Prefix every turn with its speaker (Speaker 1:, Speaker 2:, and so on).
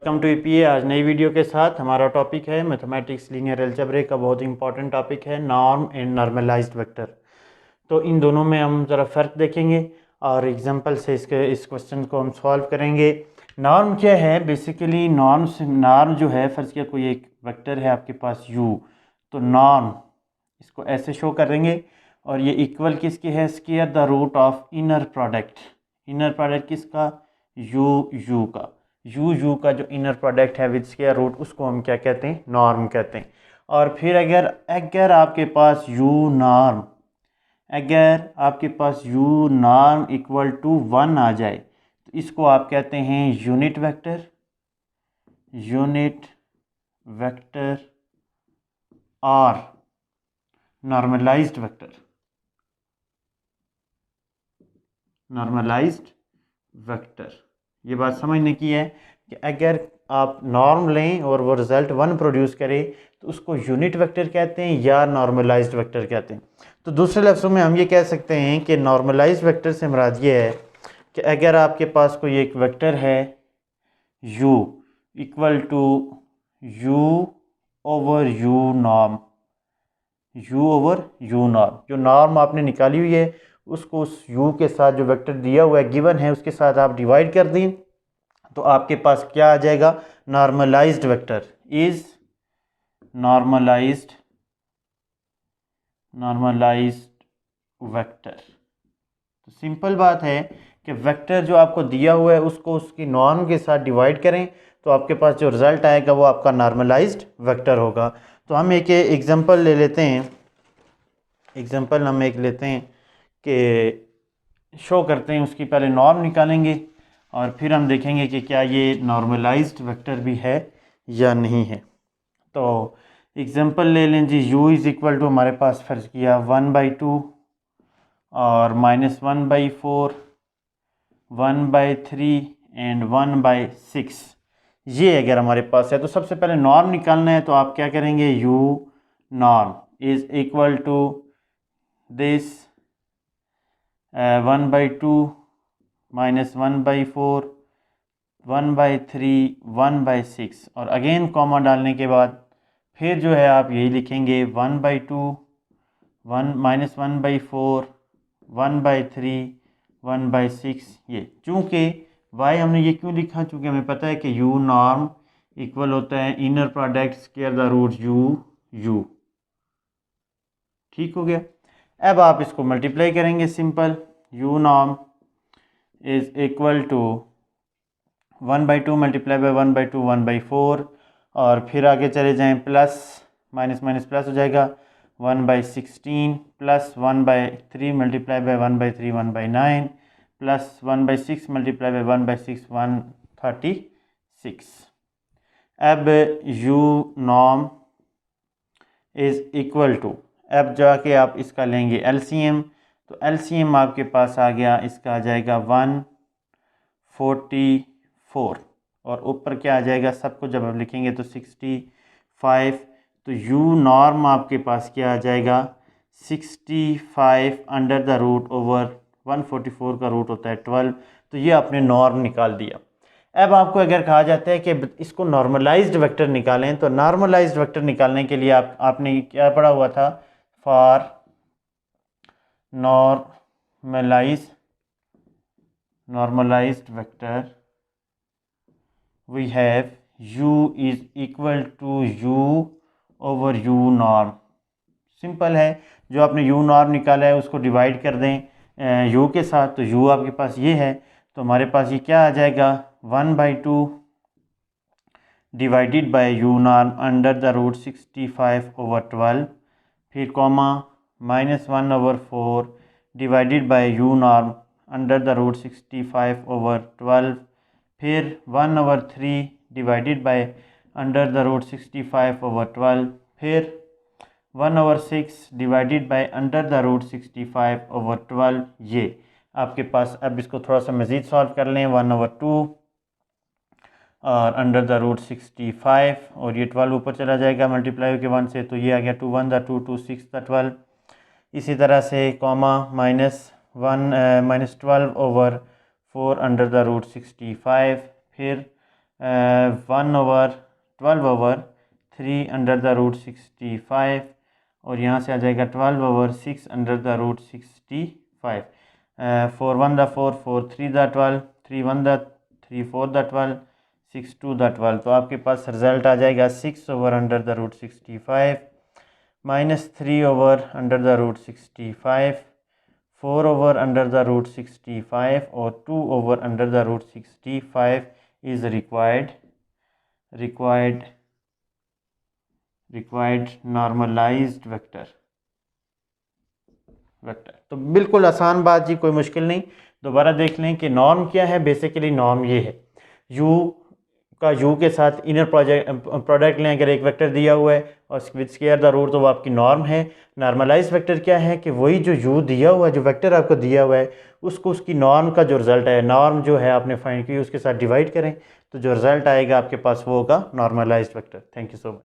Speaker 1: Welcome to EPA. आज नई video के साथ हमारा टॉपिक है मैथमेटिक्स लीनियर अलजेब्रा का बहुत इंपॉर्टेंट टॉपिक है नॉर्म एंड नॉर्मलाइज्ड वेक्टर। तो इन दोनों में हम ज़रा फ़र्क देखेंगे और एग्जांपल से इस क्वेश्चन को हम सॉल्व करेंगे। नॉर्म क्या है? बेसिकली नॉर्म जो है, फ़र्ज़ किया कोई एक वेक्टर है आपके पास u, तो नॉर्म इसको ऐसे शो करेंगे और ये इक्वल किसकी है? Square the root of inner product. Inner product किसका? u का। u का जो इनर प्रोडक्ट है विद स्क्वायर रूट, उसको हम क्या कहते हैं? नॉर्म कहते हैं। और फिर अगर आपके पास आपके पास u नॉर्म इक्वल टू 1 आ जाए तो इसको आप कहते हैं यूनिट वेक्टर और नॉर्मलाइज्ड वेक्टर। ये बात समझने की है कि अगर आप नॉर्म लें और वो रिज़ल्ट 1 प्रोड्यूस करे तो उसको यूनिट वेक्टर कहते हैं या नॉर्मलाइज्ड वेक्टर कहते हैं। तो दूसरे लफ्ज़ों में हम ये कह सकते हैं कि नॉर्मलाइज्ड वेक्टर से मुराद ये है कि अगर आपके पास कोई एक वेक्टर है u equal to u over u norm, जो नॉर्म आपने निकाली हुई है उसको उस u के साथ जो वेक्टर दिया हुआ है, गिवन है, उसके साथ आप डिवाइड कर दें तो आपके पास क्या आ जाएगा? Normalized vector is normalized vector. तो सिंपल बात है कि वेक्टर जो आपको दिया हुआ है उसको उसकी नॉर्म के साथ डिवाइड करें तो आपके पास जो रिज़ल्ट आएगा वो आपका नॉर्मलाइज्ड वेक्टर होगा। तो हम एक एग्जांपल ले लेते हैं। कि शो करते हैं, उसकी पहले नॉर्म निकालेंगे और फिर हम देखेंगे कि क्या ये नॉर्मलाइज्ड वेक्टर भी है या नहीं है। तो एग्जांपल ले लें जी। u इज़ इक्वल टू, हमारे पास फ़र्ज़ किया 1/2 और -1/4, 1/3 एंड 1/6। ये अगर हमारे पास है तो सबसे पहले नॉर्म निकालना है। तो आप क्या करेंगे? u norm is equal to this 1/2 -1/4, 1/3, 1/6 और अगेन कॉमा डालने के बाद फिर जो है आप यही लिखेंगे 1/2, -1/4, 1/3, 1/6। ये चूँकि y हमने ये क्यों लिखा? चूँकि हमें पता है कि u नॉर्म इक्वल होता है inner product square the root u। ठीक हो गया। अब आप इसको मल्टीप्लाई करेंगे simple. u norm is equal to 1/2 multiply by 1/2 1/4 और फिर आगे चले जाएं, प्लस माइनस माइनस प्लस हो जाएगा 1/16 plus 1/3 multiply by 1/3 1/9 plus 1/6 multiply by 1/6 136। अब u norm is equal to, अब जाके आप इसका लेंगे एलसीएम। तो एलसीएम आपके पास आ गया, इसका आ जाएगा 144 और ऊपर क्या आ जाएगा? सबको जब आप लिखेंगे तो 65। तो u नॉर्म आपके पास क्या आ जाएगा? 65 अंडर द रूट ओवर 144 का रूट होता है 12। तो ये आपने नॉर्म निकाल दिया। अब आपको अगर कहा जाता है कि इसको नॉर्मलाइज्ड वेक्टर निकालें तो नॉर्मलाइज्ड वेक्टर निकालने के लिए आपने क्या पढ़ा हुआ था? For normalized vector we have u is equal to u over u norm. Simple है, जो आपने u नॉर्म निकाला है उसको डिवाइड कर दें u के साथ, तो u आपके पास ये है। तो हमारे पास ये क्या आ जाएगा? 1/2 divided by u norm under the root 65 over 12, फिर comma -1/4 divided by u norm under the root 65 over 12, फिर 1/3 divided by under the root 65 over 12, फिर 1/6 divided by under the root 65 over 12। ये आपके पास, अब इसको थोड़ा सा मज़ीद सॉल्व कर लें, 1/2 और अंडर द रूट 65 और ये 12 ऊपर चला जाएगा मल्टीप्लाई के 1 से, तो ये आ गया 2 1 2 2 6 12। इसी तरह से comma -12 over 4 under the root 65, फिर 1/12/3 और यहाँ से आ जाएगा 12/6 4 1 the 4 4 3 the 12 3 1 the 3 4 the 12 6 2 the 12। तो आपके पास रिजल्ट आ जाएगा 6/√65 -3/√65 4/√65 और 2/√65 is required normalized vector। तो बिल्कुल आसान बात जी, कोई मुश्किल नहीं। दोबारा देख लें कि नॉर्म क्या है। बेसिकली नॉर्म ये है, यू के साथ इनर प्रोडक्ट लें। अगर एक वेक्टर दिया हुआ है और विद स्क्वायर द रूट, तो वो आपकी नॉर्म है। नॉर्मलाइज वेक्टर क्या है कि वही जो यू दिया हुआ है, जो वेक्टर आपको दिया हुआ है, उसको उसकी नॉर्म का जो रिजल्ट है, नॉर्म जो है आपने फाइंड की, उसके साथ डिवाइड करें, तो जो रिजल्ट आएगा आपके पास वो होगा normalized vector. Thank you so much.